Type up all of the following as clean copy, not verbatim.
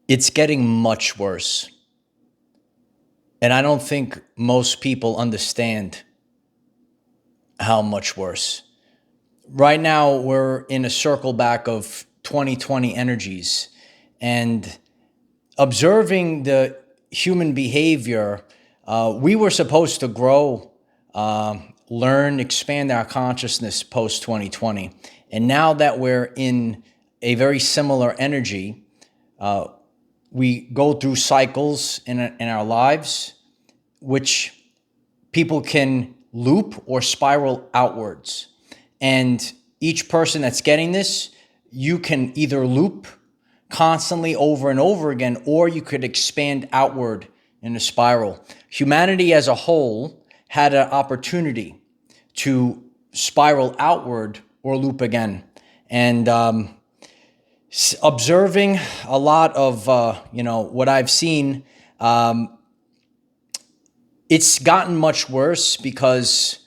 It's getting much worse. And I don't think most people understand how much worse. Right now, we're in a circle back of 2020 energies, and observing the human behavior, we were supposed to grow, learn, expand our consciousness post 2020. And now that we're in a very similar energy, we go through cycles in our lives, which people can loop or spiral outwards. And each person that's getting this, you can either loop constantly over and over again, or you could expand outward in a spiral. Humanity as a whole had an opportunity to spiral outward or loop again. And observing a lot of, what I've seen, it's gotten much worse because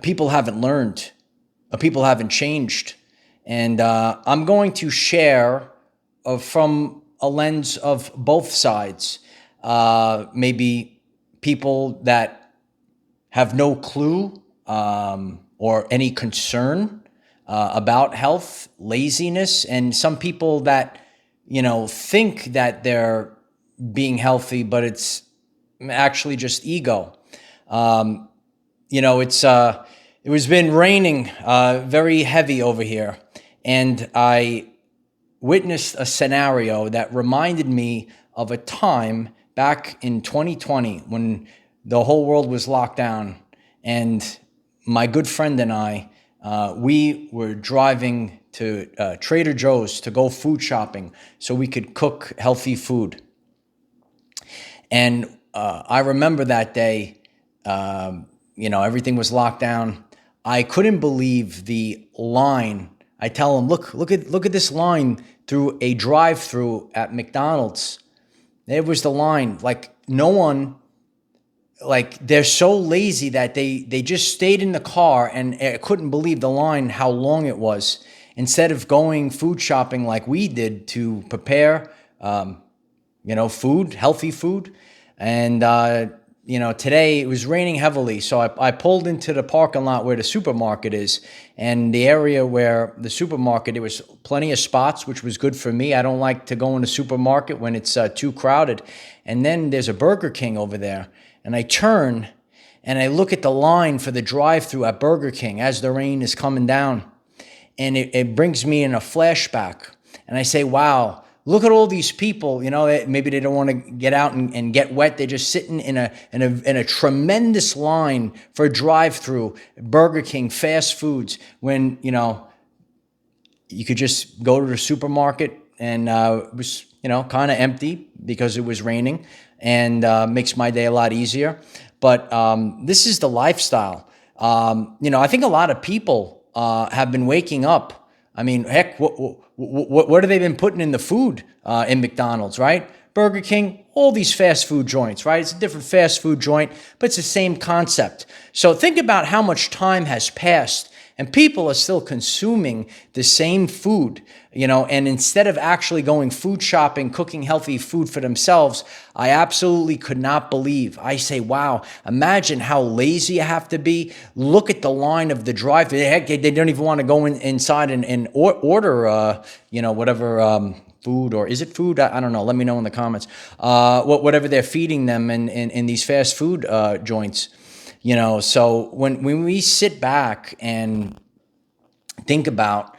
people haven't learned, people haven't changed. And I'm going to share from a lens of both sides. Maybe people that have no clue or any concern about health, laziness, and some people that, think that they're being healthy, but it's actually just ego. It was been raining very heavy over here, and I witnessed a scenario that reminded me of a time back in 2020 when the whole world was locked down, and my good friend and I, we were driving to Trader Joe's to go food shopping so we could cook healthy food. And I remember that day, everything was locked down. I couldn't believe the line. I tell him, look at this line through a drive-through at McDonald's. There was the line. Like, no one, like, they're so lazy that they just stayed in the car, and I couldn't believe the line, how long it was. Instead of going food shopping like we did to prepare, food, healthy food. And, today it was raining heavily. So I pulled into the parking lot where the supermarket is, and the area where the supermarket, there was plenty of spots, which was good for me. I don't like to go in the supermarket when it's too crowded. And then there's a Burger King over there. And I turn and I look at the line for the drive-through at Burger King as the rain is coming down. And it brings me in a flashback. And I say, wow, look at all these people, maybe they don't want to get out and get wet. They're just sitting in a tremendous line for a drive-through, Burger King, fast foods, when, you could just go to the supermarket and it was, kind of empty because it was raining, and makes my day a lot easier. But this is the lifestyle. I think a lot of people have been waking up. I mean, heck, what have they been putting in the food in McDonald's, right? Burger King, all these fast food joints, right? It's a different fast food joint, but it's the same concept. So think about how much time has passed and people are still consuming the same food, and instead of actually going food shopping, cooking healthy food for themselves, I absolutely could not believe. I say, wow, imagine how lazy you have to be. Look at the line of the drive-thru. Heck, they don't even want to go inside and order, whatever food, or is it food? I don't know. Let me know in the comments. Whatever they're feeding them in these fast food joints. So when we sit back and think about,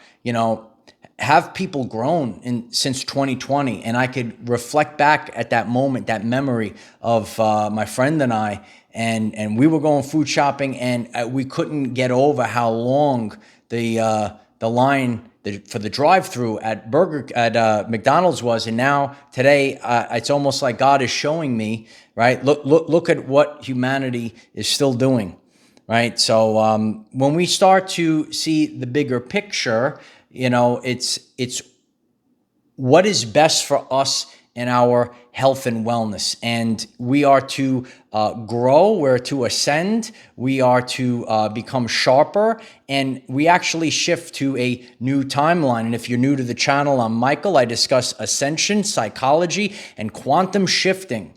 have people grown since 2020? And I could reflect back at that moment, that memory of my friend and I, and we were going food shopping, and we couldn't get over how long the line for the drive-through at McDonald's was. And now today, it's almost like God is showing me, right? Look at what humanity is still doing, right? So when we start to see the bigger picture, it's what is best for us in our health and wellness. And we are to grow, we're to ascend, we are to become sharper, and we actually shift to a new timeline. And if you're new to the channel, I'm Michael. I discuss ascension, psychology, and quantum shifting.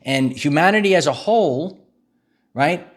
And humanity as a whole, right,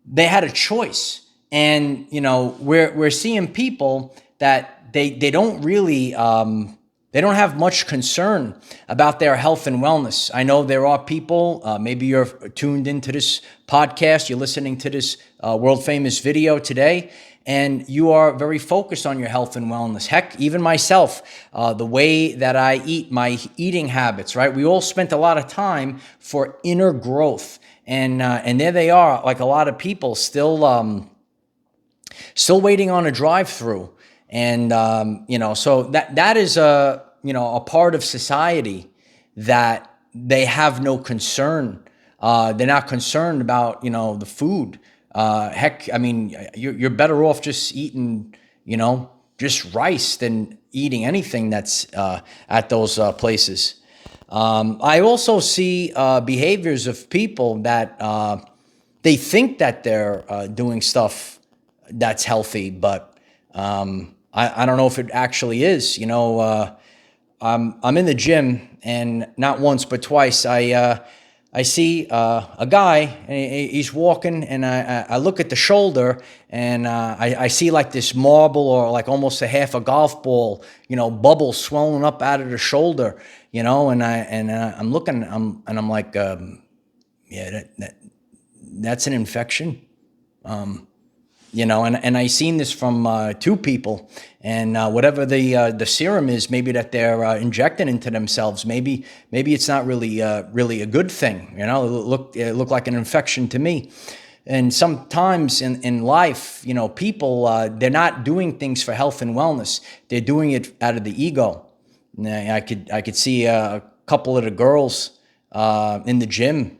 they had a choice. And, we're seeing people that they don't really, they don't have much concern about their health and wellness. I know there are people, maybe you're tuned into this podcast, you're listening to this world famous video today, and you are very focused on your health and wellness. Heck, even myself, the way that I eat, my eating habits, right? We all spent a lot of time for inner growth. And there they are, like a lot of people still waiting on a drive-through. And, so that is a part of society that they have no concern. They're not concerned about, the food. Heck, I mean, you're better off just eating, just rice than eating anything that's at those places. I also see behaviors of people that they think that they're doing stuff that's healthy, but I don't know if it actually is. I'm in the gym, and not once but twice I see a guy, and he's walking, and I look at the shoulder, and I see like this marble or like almost a half a golf ball, bubble swelling up out of the shoulder, and I'm looking, and I'm like, yeah, that's an infection. And I seen this from two people, and whatever the serum is, maybe that they're injecting into themselves, maybe it's not really a good thing. It looked like an infection to me. And sometimes in life, people they're not doing things for health and wellness. They're doing it out of the ego. I could see a couple of the girls in the gym,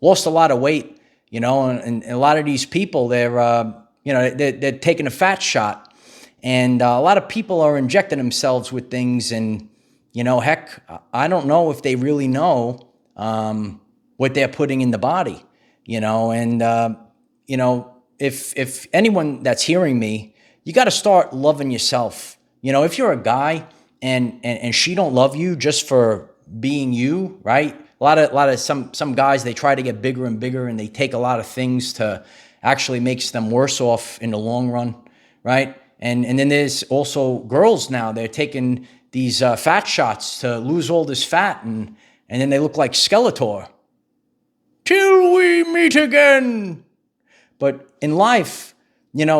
lost a lot of weight. And a lot of these people, they're taking a fat shot, and a lot of people are injecting themselves with things, and heck, I don't know if they really know what they're putting in the body, and if anyone that's hearing me, you got to start loving yourself. If you're a guy and she don't love you just for being you, right? A lot of some guys, they try to get bigger and bigger, and they take a lot of things to actually makes them worse off in the long run, right? And then there's also girls now, they're taking these fat shots to lose all this fat, and then they look like Skeletor. Till we meet again. But in life,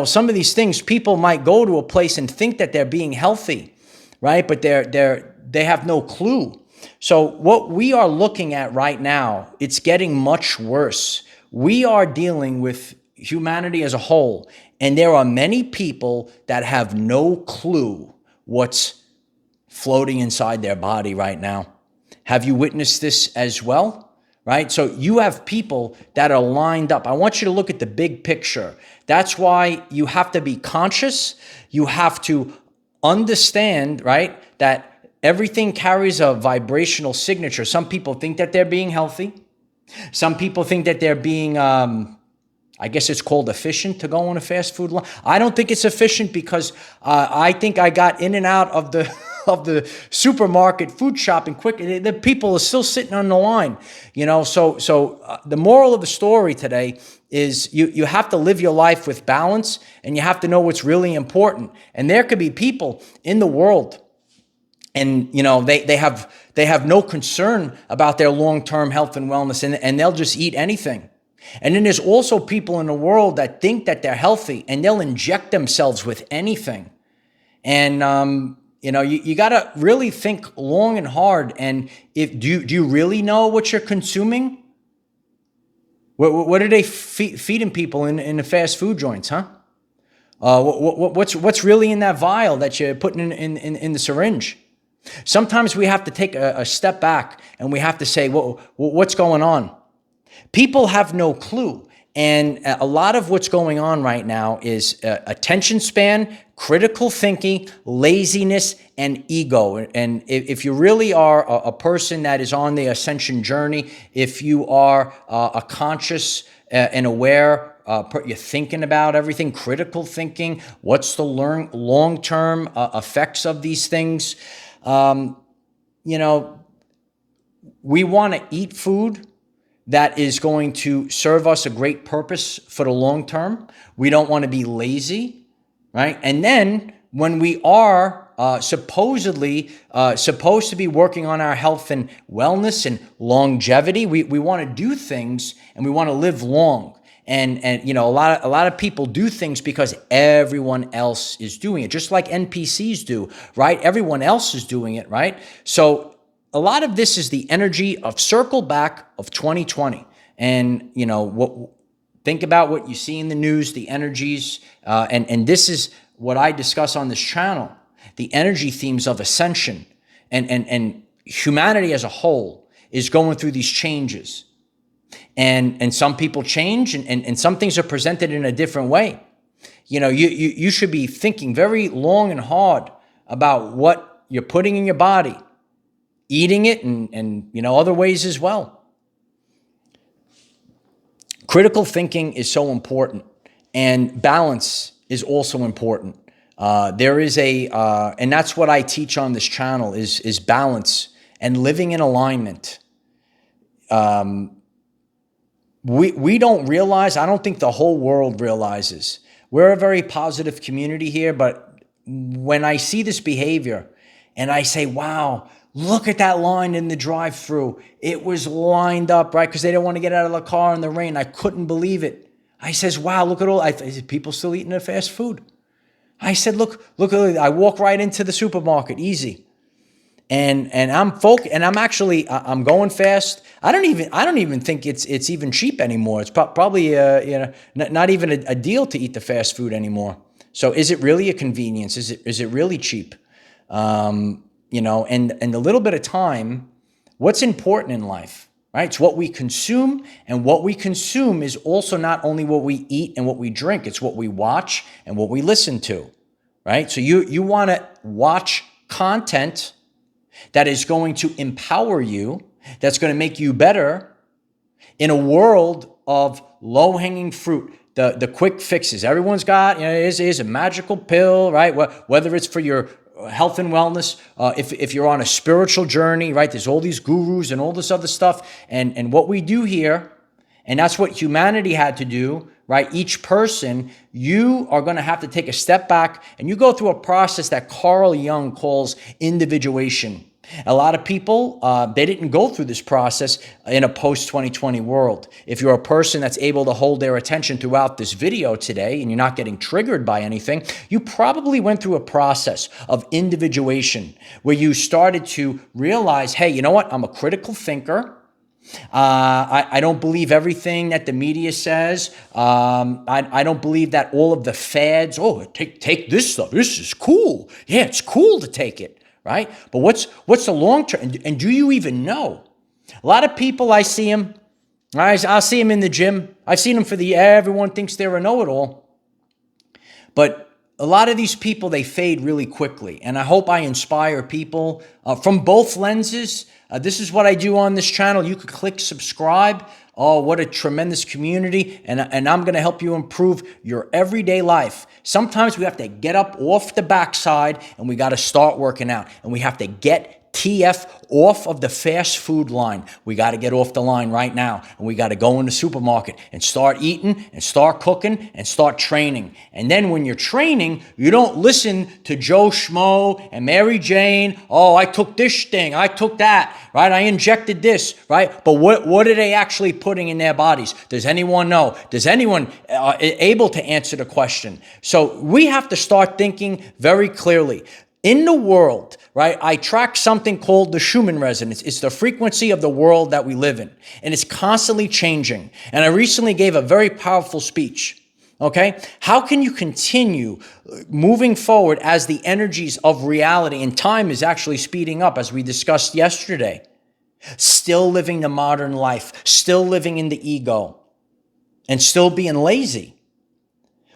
some of these things, people might go to a place and think that they're being healthy, right? But they have no clue. So what we are looking at right now, it's getting much worse. We are dealing with humanity as a whole, and there are many people that have no clue what's floating inside their body right now. Have you witnessed this as well? Right? So you have people that are lined up. I want you to look at the big picture. That's why you have to be conscious. You have to understand, right, that everything carries a vibrational signature. Some people think that they're being healthy. Some people think that they're being, I guess it's called efficient to go on a fast food line. I don't think it's efficient because I think I got in and out of the the supermarket food shopping quick. The people are still sitting on the line, So the moral of the story today is you have to live your life with balance, and you have to know what's really important. And there could be people in the world, and they have no concern about their long-term health and wellness, and they'll just eat anything. And then there's also people in the world that think that they're healthy, and they'll inject themselves with anything. And you got to really think long and hard. And do you really know what you're consuming? What are they feeding people in the fast food joints, huh? What's really in that vial that you're putting in the syringe? Sometimes we have to take a step back, and we have to say, what's going on? People have no clue. And a lot of what's going on right now is attention span, critical thinking, laziness, and ego. And if you really are a person that is on the ascension journey, if you are a conscious and aware, you're thinking about everything, critical thinking, what's the long-term effects of these things? You know, we want to eat food that is going to serve us a great purpose for the long term. We don't want to be lazy, right? And then when we are supposedly supposed to be working on our health and wellness and longevity, we want to do things and we want to live long. And you know, a lot of people do things because everyone else is doing it, just like NPCs do, right? Everyone else is doing it, right? So a lot of this is the energy of circle back of 2020. And, you know, think about what you see in the news, the energies, and this is what I discuss on this channel, the energy themes of ascension. And humanity as a whole is going through these changes. And some people change and some things are presented in a different way. You know, you should be thinking very long and hard about what you're putting in your body, eating it, and you know, other ways as well. Critical thinking is so important, and balance is also important. There is and that's what I teach on this channel is balance and living in alignment. We don't realize, I don't think the whole world realizes. We're a very positive community here, but when I see this behavior and I say, wow, look at that line in the drive-thru. It was lined up, right? Because they didn't want to get out of the car in the rain. I couldn't believe it. I says, wow, look at all, people still eating their fast food. I said, look, I walk right into the supermarket, easy. And I'm I'm going fast. I don't even think it's even cheap anymore. It's probably you know, not even a deal to eat the fast food anymore. So is it really a convenience? Is it really cheap? You know, and a little bit of time, what's important in life, right? It's what we consume, and what we consume is also not only what we eat and what we drink, it's what we watch and what we listen to, right? So you want to watch content that is going to empower you, that's going to make you better in a world of low-hanging fruit, the quick fixes. Everyone's got, you know, is a magical pill, right? Whether it's for your health and wellness, if you're on a spiritual journey, right? There's all these gurus and all this other stuff. And what we do here, and that's what humanity had to do, right? Each person, you are going to have to take a step back and you go through a process that Carl Jung calls individuation. A lot of people, they didn't go through this process in a post-2020 world. If you're a person that's able to hold their attention throughout this video today and you're not getting triggered by anything, you probably went through a process of individuation where you started to realize, hey, you know what? I'm a critical thinker. I don't believe everything that the media says. I don't believe that all of the fads, take this stuff. This is cool. Yeah, it's cool to take it. Right? But what's the long term? And do you even know? A lot of people, I see them, I'll see them in the gym. I've seen them for everyone thinks they're a know-it-all. But a lot of these people, they fade really quickly. And I hope I inspire people from both lenses. This is what I do on this channel. You could click subscribe. Oh, what a tremendous community. And I'm going to help you improve your everyday life. Sometimes we have to get up off the backside and we got to start working out. And we have to get TF off of the fast food line. We got to get off the line right now. And we got to go in the supermarket and start eating and start cooking and start training. And then when you're training, you don't listen to Joe Schmo and Mary Jane. Oh, I took this thing. I took that, right? I injected this, right? But what are they actually putting in their bodies? Does anyone know? Does anyone able to answer the question? So we have to start thinking very clearly. In the world, right, I track something called the Schumann resonance. It's the frequency of the world that we live in, and it's constantly changing. And I recently gave a very powerful speech, okay? How can you continue moving forward as the energies of reality and time is actually speeding up, as we discussed yesterday? Still living the modern life, still living in the ego. and still being lazy.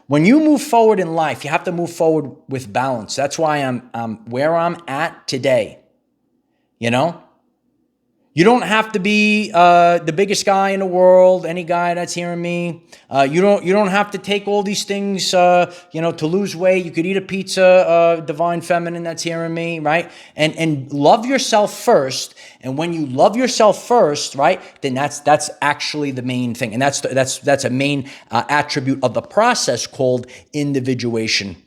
When you move forward in life, you have to move forward with balance. That's why I'm where I'm at today. You know? You don't have to be the biggest guy in the world, any guy that's hearing me. You don't have to take all these things, to lose weight. You could eat a pizza, divine feminine that's hearing me, right? And love yourself first. And when you love yourself first, right, then that's actually the main thing. And that's a main attribute of the process called individuation.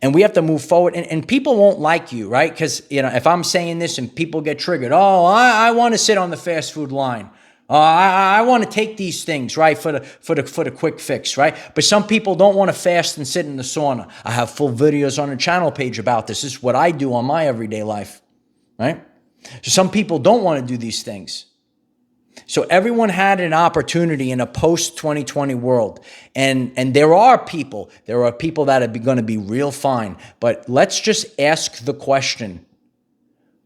And we have to move forward, and people won't like you, right? Because, if I'm saying this and people get triggered, I want to sit on the fast food line. I want to take these things, right, for the quick fix, right? But some people don't want to fast and sit in the sauna. I have full videos on the channel page about this. This is what I do on my everyday life, right? So some people don't want to do these things. So everyone had an opportunity in a post-2020 world. And there are people that are going to be real fine. But let's just ask the question,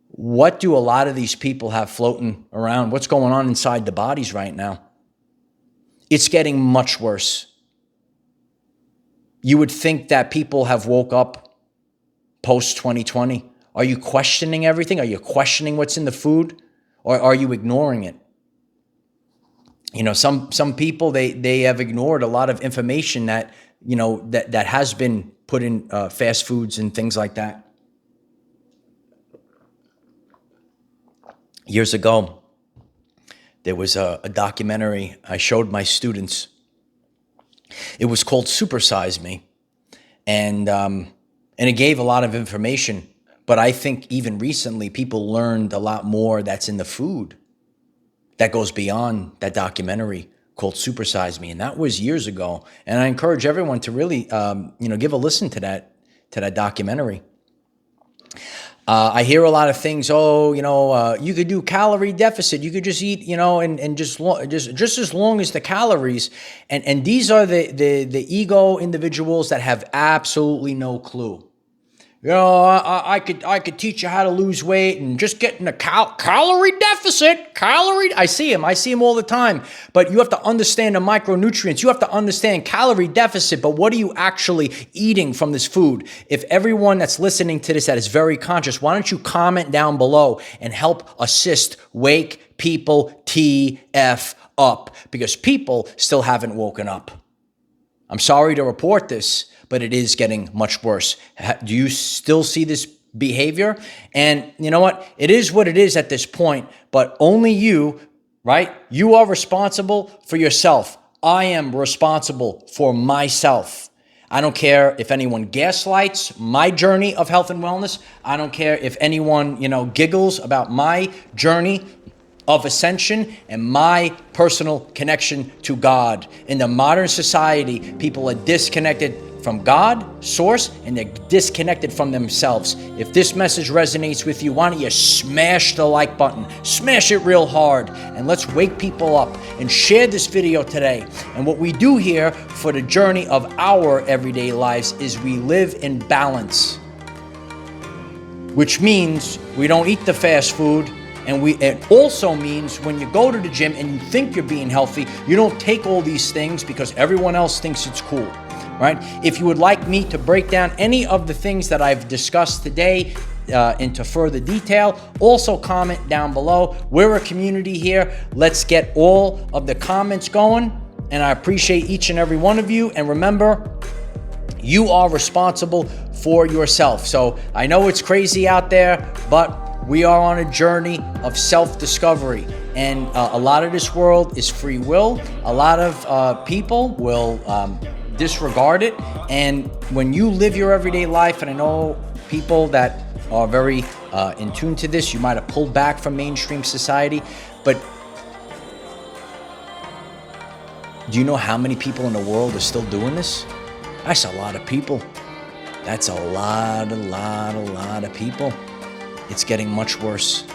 what do a lot of these people have floating around? What's going on inside the bodies right now? It's getting much worse. You would think that people have woke up post-2020. Are you questioning everything? Are you questioning what's in the food? Or are you ignoring it? Some people, they have ignored a lot of information that has been put in fast foods and things like that. Years ago, there was a documentary I showed my students. It was called Super Size Me. And it gave a lot of information. But I think even recently, people learned a lot more that's in the food that goes beyond that documentary called Super Size Me. And that was years ago. And I encourage everyone to really, give a listen to that documentary. I hear a lot of things. You could do calorie deficit. You could just eat, and just as long as the calories. And these are the ego individuals that have absolutely no clue. I could teach you how to lose weight and just get in a calorie deficit. I see them all the time. But you have to understand the micronutrients. You have to understand calorie deficit. But what are you actually eating from this food? If everyone that's listening to this that is very conscious, why don't you comment down below and help assist wake people TF up? Because people still haven't woken up. I'm sorry to report this, but it is getting much worse. Do you still see this behavior? And you know what? It is what it is at this point, but only you, right? You are responsible for yourself. I am responsible for myself. I don't care if anyone gaslights my journey of health and wellness. I don't care if anyone, giggles about my journey of ascension and my personal connection to God. In the modern society, people are disconnected from God, source, and they're disconnected from themselves. If this message resonates with you, why don't you smash the like button, smash it real hard, and let's wake people up and share this video today. And what we do here for the journey of our everyday lives is we live in balance, which means we don't eat the fast food. And it also means when you go to the gym and you think you're being healthy, you don't take all these things because everyone else thinks it's cool, right? If you would like me to break down any of the things that I've discussed today into further detail, also comment down below. We're a community here. Let's get all of the comments going. And I appreciate each and every one of you. And remember, you are responsible for yourself. So I know it's crazy out there, but we are on a journey of self-discovery, and a lot of this world is free will. A lot of people will disregard it, and when you live your everyday life, and I know people that are very in tune to this, you might have pulled back from mainstream society, but do you know how many people in the world are still doing this? That's a lot of people. That's a lot of people. It's getting much worse.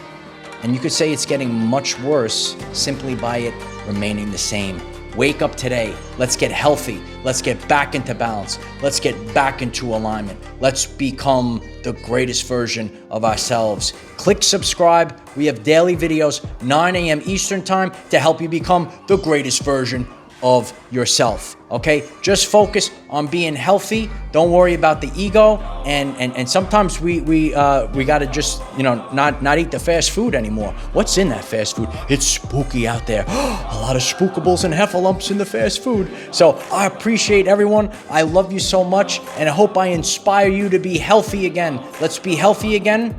And you could say it's getting much worse simply by it remaining the same. Wake up today. Let's get healthy. Let's get back into balance. Let's get back into alignment. Let's become the greatest version of ourselves. Click subscribe. We have daily videos, 9 a.m. Eastern time, to help you become the greatest version of yourself. Okay, just focus on being healthy. Don't worry about the ego, and sometimes we gotta just not eat the fast food anymore. What's in that fast food? It's spooky out there. A lot of spookables and heffalumps in the fast food. So I appreciate everyone. I love you so much, and I hope I inspire you to be healthy again. Let's be healthy again.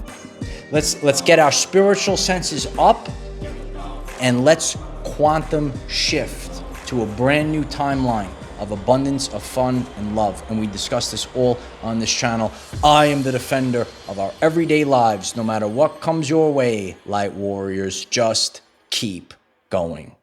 Let's get our spiritual senses up, and let's quantum shift to a brand new timeline of abundance, of fun, and love. And we discuss this all on this channel. I am the defender of our everyday lives. No matter what comes your way, light warriors, just keep going.